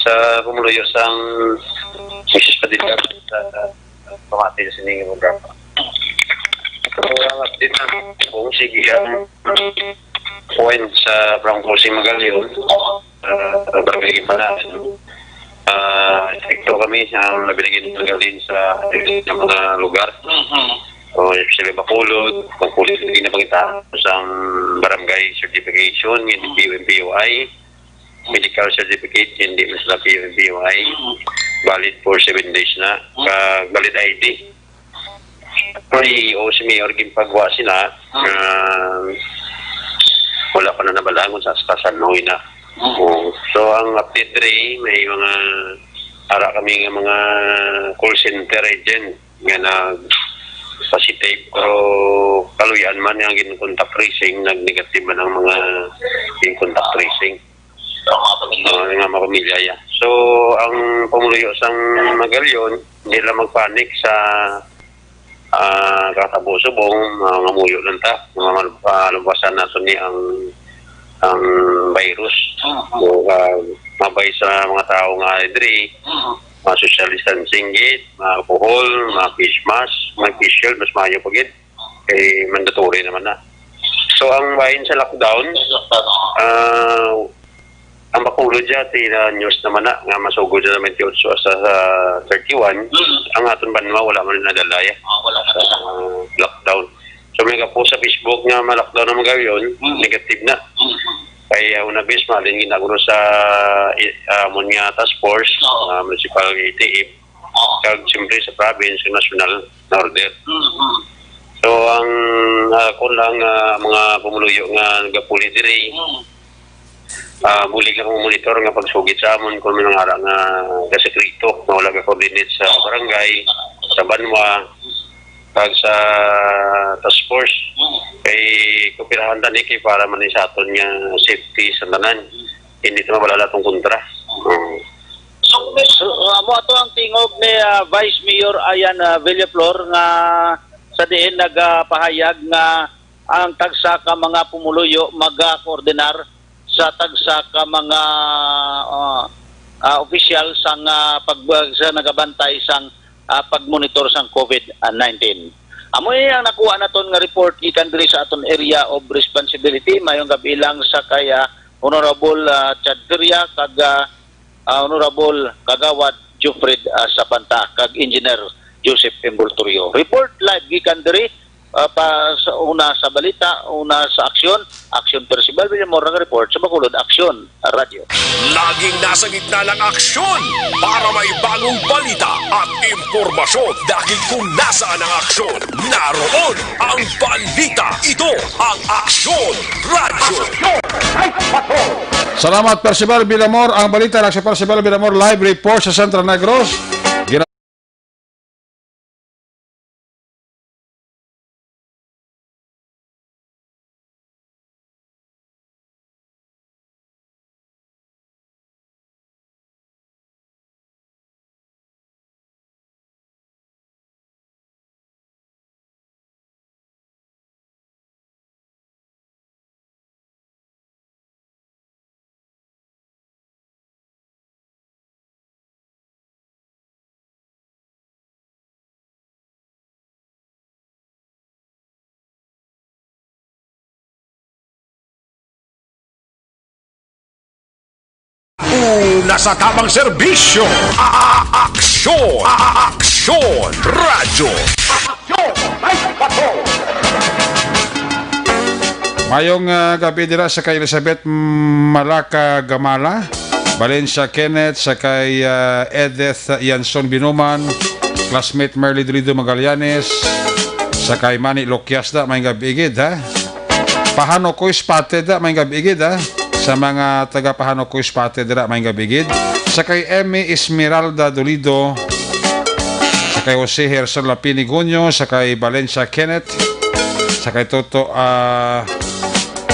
sa pumuluyo sang Moises Padilla sa pamati sa sining programa. So, ang update na kung sige ang point sa Brown Crossing Magallaon, barangay Panasin. Ito kami ang nabinigyan ng galin sa mga lugar. So, especially Bacolod, hindi na pangita sa barangay certification, hindi PUI, medical certificate, hindi mas na PUI, valid for 7 days na, valid ID. O si Mayor, pagwa sila, wala pa na nabalaan kung saan na. So, ang update rin, may mga ara kami ng mga call center agent nga nag-facilitate pero kaluyan man yung contact tracing, nag-negative man ang mga yung contact tracing. Nga mga pamilya. Yeah. So, ang pumuluyo sang Magalyon, hindi lang magpanik sa katabusubong, mga muyo lang ta, mga malubasan nato ni ang virus. So, mabay sa mga tao nga diri, mga social distancing gate, mga alcohol, mga face mask, mga face shield, mas mayo pagit. Kay mandatory naman na. So, ang bahin sa lockdown, ang Bacolod dyan, news naman na, nga masugod na naman sa 31, ang aton banwa, wala man nadalaya. Wala na lockdown. So, may po sa Facebook nga ma-lockdown naman gawin, negative na. Kaya una bis malin ginaguro sa Munya Task Force, municipal ATF, kag siyempre sa province, national na order. So ang kung lang mga pumuluyo nga nagapuli diri, bulig lang monitor nga pagsugit sa amon kung may nangara nga kasekreto na wala ka coordinate sa barangay, sa banwa, kag sa task force kay kupirahan tani kay para man sa aton nga safety sa tanan hindi ito mawala tong kontra. So amo ato ang tingog ni Vice Mayor Ayan Villaflor nga sa diin nagpahayag nga ang tagsa ka mga pumuluyo mag-koordinar sa tagsa ka mga official sang sa nagabantay sang pagmonitor sang COVID-19. Amoy ang nakuha naton nga report gikan diri sa aton area of responsibility mayong kabilang sa kaya Honorable Chadria kag Honorable Kagawad Jufred Sapanta kag Engineer Joseph Embultorio. Report live gikan diri sa una sa balita, una sa aksyon Percival Villamor ng report sa Bacolod Aksyon Radio. Laging nasa gitna ng aksyon para may bagong balita at impormasyon dahil kung nasaan ang aksyon, naroon ang balita. Ito ang Aksyon Radio. Salamat Percival Villamor. Ang balita ng si Percival Villamor live report sa Central Negros. Nasa tamang serbisyo. Aksyon! Aksyon! Radyo! Mayong gabi dira sa kay Elizabeth Malaka Gamala, Valencia Kenneth, sa kay Edith Yanson Binuman, classmate Merly Dorido Magallanes, sa kay Manny Loquias da, may gabigid ha. Pahano ko spotted da, may gabigid ha. Sa mga taga-Pahano ko spotted da, may gabigid. Sa kay Emmy Esmeralda Dolido, sa kay Jose Hersel Lapinigonyo, sa kay Valencia Kenneth, sa kay Toto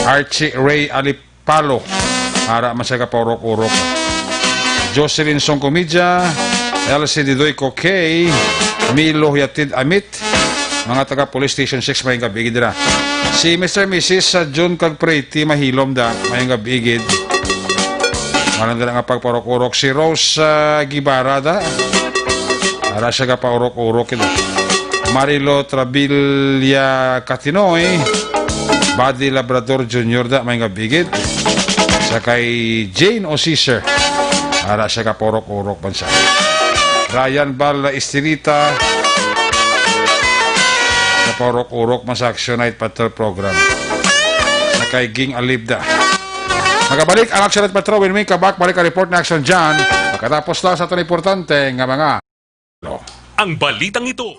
Archie Ray Alipalo, para masaga paurok-urok. Jocelyn Songkomidja, LC Didoy Kokey, Milo Yatid Amit, mga taga Police Station 6 may gabigid na. Si Mr. Mrs. John Kagpreti mahilom da, may gabigid. Malanda nga pagpaurok-urok. Si Rose Gibara da, para siya ka paurok-urok ito. Marilo Trabilia Catinoy, Buddy Labrador Jr. da, may gabigid. Sa kay Jane O'Caesar, Ara siya kapurok-urok man siya. Ryan Bal Estilita, kapurok-urok man sa Action Night Patrol Program. Sa kay Ging Alibda. Magabalik ang Action Night Patrol when may kabak, balik ang report na action dyan. Pagkatapos lang sa itong importante nga mga Ang balitang ito.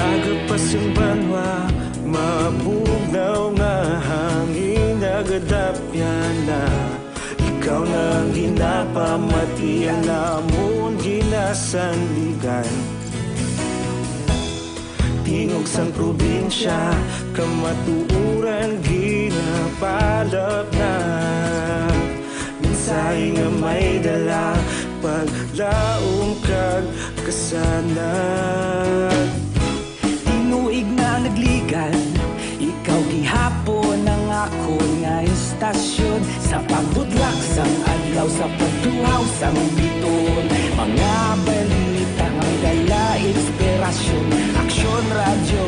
Agapasumbanwa, mabugnaw nga hangin agadapyan na. Ikaw na ginapamatian namon ginasandigan. Tingog sang probinsya, kamatuuran ginapalap na. Minsay nga may dala, paglaong kag kasanag. Tinuig na nagligan, ikaw gihapon ang ako nga istasyon. Sa pagbudlak sang adlaw, sa pagtuhaw sang biton. Mga balita nga dala inspirasyon. Aksyon radyo,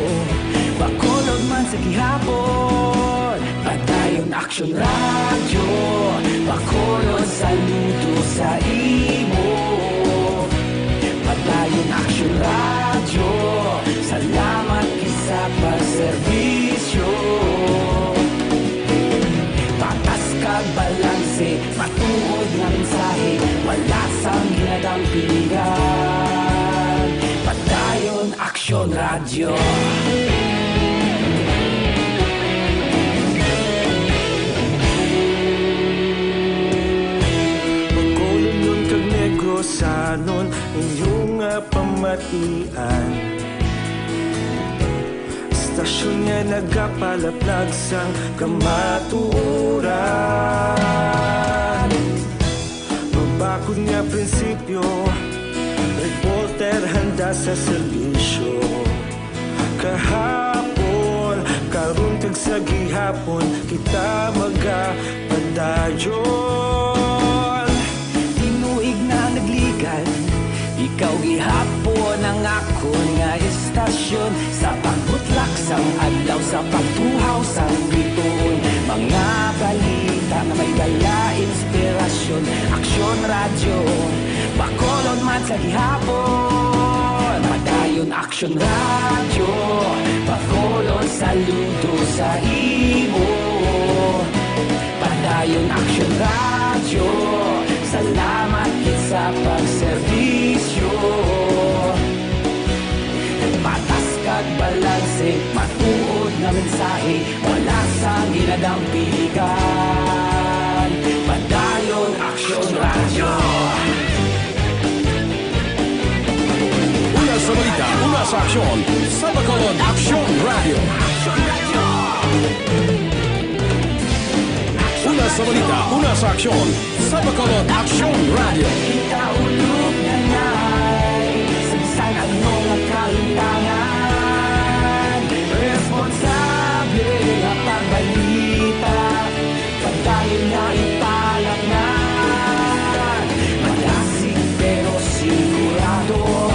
bakolod man sa gihapon. Padayon aksyon radyo, bakolod saludo sa imo. Padayon aksyon radyo, salamat sa pagserbisyo. Patas kag balanse, matuod nga mensahe, wala sang ginadampingan. Padayon aksyon radyo. Magkulong nun kag negosanon, inyong pamatian. Stasyon nga nagapalaplag sang kamatuoran. Mabakod nga prinsipyo, reporter handa sa serbisyo. Kahapon, karon kag sa gihapon, kita magapadayon. Tinuig na nagligan, ikaw gihapon ang ako nga istasyon. Sa pagbutlak sang adlaw, sa pagtuhaw sang biton. Mga balita na may dala inspirasyon. Aksyon radyo, bakolod man sa gihapon. Padayon aksyon radyo, bakolod saludo sa imo. Padayon aksyon radyo, salamat kit sa pagserbisyo. Patas kag balanse, matuod na mensahe, wala sang ginadampingan. Padayon aksyon radyo. Una sa balita, una sa aksyon, sa Bacolod Action Radio. Una sa balita, una sa aksyon, sa Bacolod Action Radio. Kita ulog na ngay, sansan ang mga kalintangan. Responsable na pagbalita, padayon na ipalak na. Malasig pero sigurado,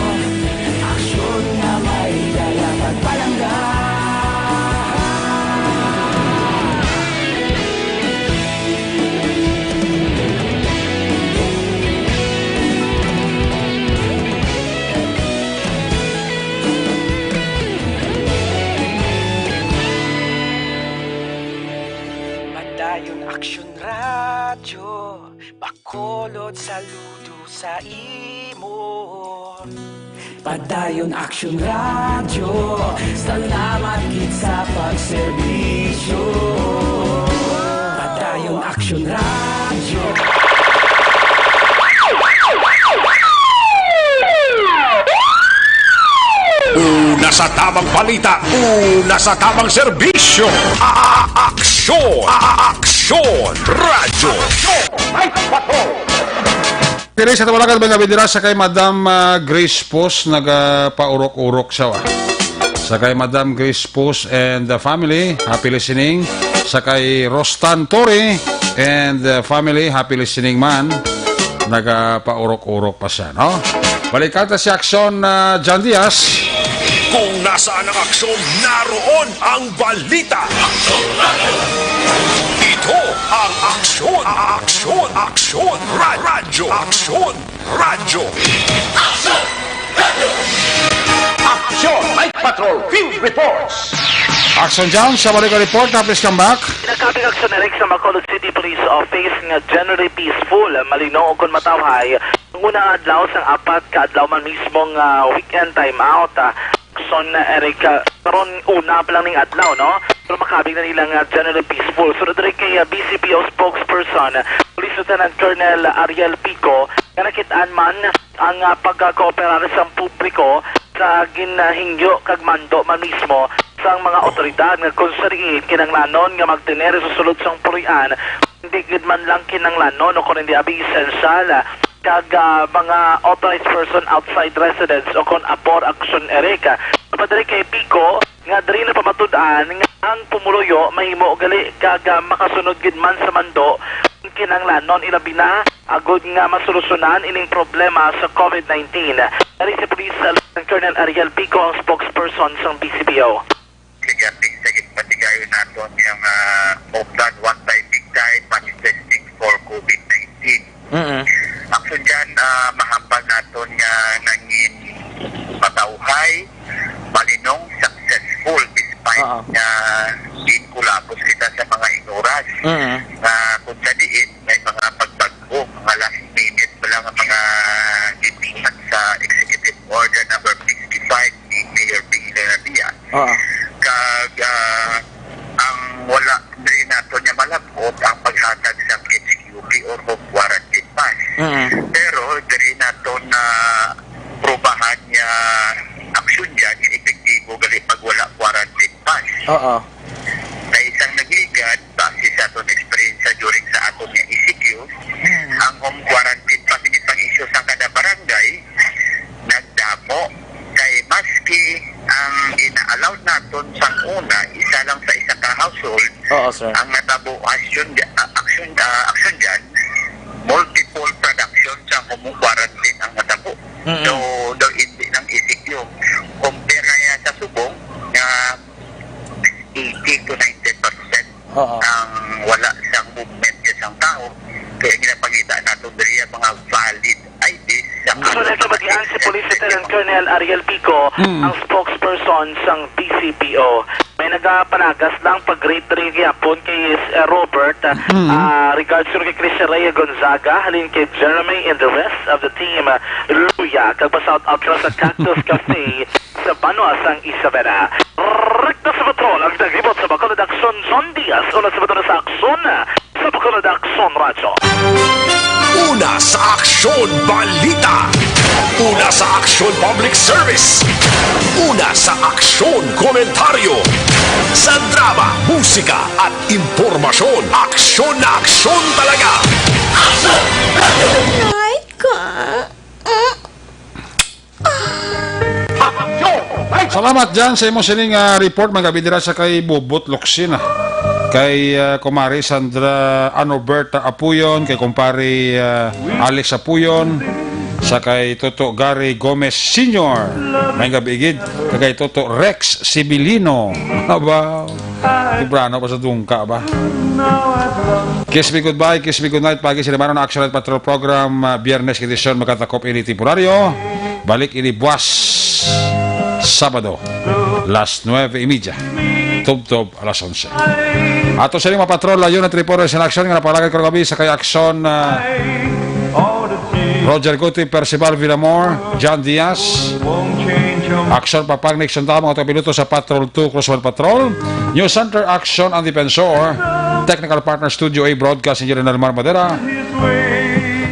aksyon na may dala pagpalanggan. Padayon aksyon radyo, bakolod saludo sa imo. Padayon aksyon radyo, salamat kit sa pagserbisyo. Padayon aksyon radyo. Una sa tamang balita, una sa tamang serbisyo. Aksyon! Aksyon! Radyo! Pili sa tawalagan mga bidira sa kay Madam Grace Pos, nagpaurok-urok siya. Sa kay Madam Grace Pos and the family, happy listening. Sa kay Rostan Torre and the family, happy listening man. Nagpaurok-urok pa siya, no? Balikan ta si Aksyon John Diaz. Kung nasaan ang aksyon, naroon ang balita. Ito ang aksyon, aksyon, aksyon, radyo, aksyon, radyo. Aksyon, Night Patrol, Field Reports. Aksyon John, sa balik report, na please come back. Nakaping aksyon na rin sa Bacolod City Police Office nga generally peaceful, malino kung matawhay. Ang unang adlaw sang apat ka adlaw man mismong weekend time out. Aksyon na Eric, karon una pa lang ning adlaw, no? Pero makabing na nilang generally peaceful. Sunod rin kay BCPO spokesperson, Police Lieutenant Colonel Ariel Pico, na nakitaan man ang pagkakooperar sa publiko sa ginahingyo kag mando man mismo sa mga otoridad nga konseriin kinanglanon nga magtener sa sulod sang purian, hindi gid man lang kinanglanon o kung hindi abi essential kag mga authorized person outside residence o kon apor aksyon ereka. Padre kay Pico nga diri na pamatud-an nga ang pumuluyo mahimo gali kag makasunod gid man sa mando kinanglanon ilabi na agud nga masolusyonan ining problema sa COVID-19. Dari si Police Lieutenant Colonel Ariel Pico ang spokesperson sa BCPO. Sige, patigayo natin yung Oakland one-time big time manifesting for COVID-19. Aksyon dyan, mahambal natin nga nangin matauhay, malinong, successful despite na inkulapos kita sa mga inoras. Kung sa diin, may mga pagbago, mga last minute pa lang ang mga gitingan sa Executive Order number 55 ni Mayor Pingile Nadia. Kag ang wala rin nato niya malabot ang paghatag sa HQP or home quarantine pass. Pero rin nato na probahan niya aksyon dyan yung epektibo gali pag wala quarantine pass. Kaya isang nagligad base sa aton experience during sa aton niya ECQ, ang home quarantine pass hindi pang issue sa kada barangay nagdamo kay maski ang ina-allowed naton sa una isa lang sa isa ka household. Ang natabo action dyan multiple production sa home quarantine ang natabo. So daw hindi ng isik yung compare na niya sa subong na 80 to 90% ang wala siyang movement isang tao kaya ginapangita natin diri mga valid IDs sa So, nagkabatian si Police Lieutenant Colonel Ariel Pico, ang spokesperson sang BCPO. May nagapanagas lang pag-rate rin kayapon kay Robert regards to kay Chris Reyes Gonzaga, halin kay Jeremy and the rest of the team. Luya, kagpasout out sa Cactus Cafe sa Banoas ang Isabela. Rekta sa patrol ang nagribot sa Bacolod Aksyon John Diaz o sa patrol sa Aksyon sa Bacolod Aksyon Radyo. Una sa aksyon balita. Una sa aksyon public service. Una sa aksyon komentaryo. Sa drama, musika at impormasyon. Aksyon na aksyon talaga. Salamat dyan sa imong sining report mga bidira sa kay Bobot Loksin. Kay Kumari Sandra Anoberta Apuyon, kay Kumpari Alex Apuyon, sa kay Toto Gary Gomez Sr. May gabigid, kay Toto Rex Sibilino. Aba, ibrano pa sa dungka ba? Kiss me goodbye, kiss me goodnight. Pagi sila na Action Patrol Program, Biyernes edisyon magkatakop ini temporaryo. Balik ini buwas Sabado, las 9:30. Tub-tub, alas 11. Ato sa mga patrol, yun at reporter sa aksyon nga napalagay ko gabi sa kay aksyon Roger Guti, Percival Villamor, John Diaz. Aksyon Papag Nixon Tama, mga piloto sa Patrol 2, Crosswell Patrol. News Center Action and Defensor. Technical Partner Studio A Broadcast Engineer Nelmar Madera.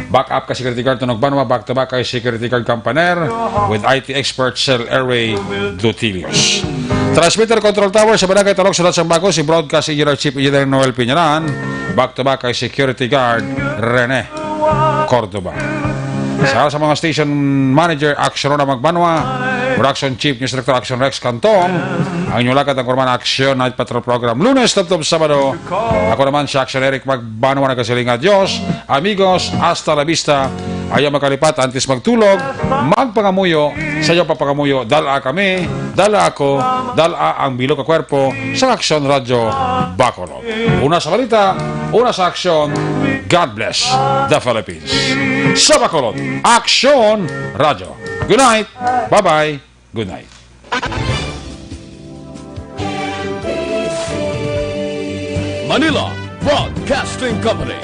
Back up kay Security Guard Tunog Banwa, back to back kay Security Guard Campaner with IT expert Cell Airway Dutilios. Transmitter Control Tower sa Barangay Talok sa Latsang Bago, si Broadcast Engineer Chief Engineer Noel Piñanan, back to back kay Security Guard Rene Cordoba. Sa mga station manager, Action Rona Magbanwa, Production Chief News Director Action Rex Cantong, ang inyong lakad ang kurman Action Night Patrol Program, Lunes, Tubtob, Sabado. Ako naman si Action Eric Magbanwa, nagkasiling adios. Amigos, hasta la vista. Ayaw makalipat, antes magtulog, magpangamuyo, sa iyo papangamuyo, dala kami, dala ako, dala ang bilog ka kwerpo sa Action Radio Bacolod. Una sa balita, una sa aksyon, God bless the Philippines. Sa Bacolod, Action Radio. Good night, bye-bye, good night. Manila Broadcasting Company.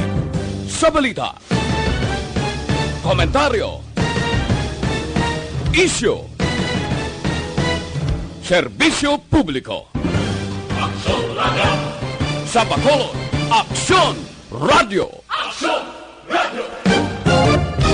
Sa balita, komentaryo, isyu, serbisyo publiko. Sa Bacolod, Aksyon Radio.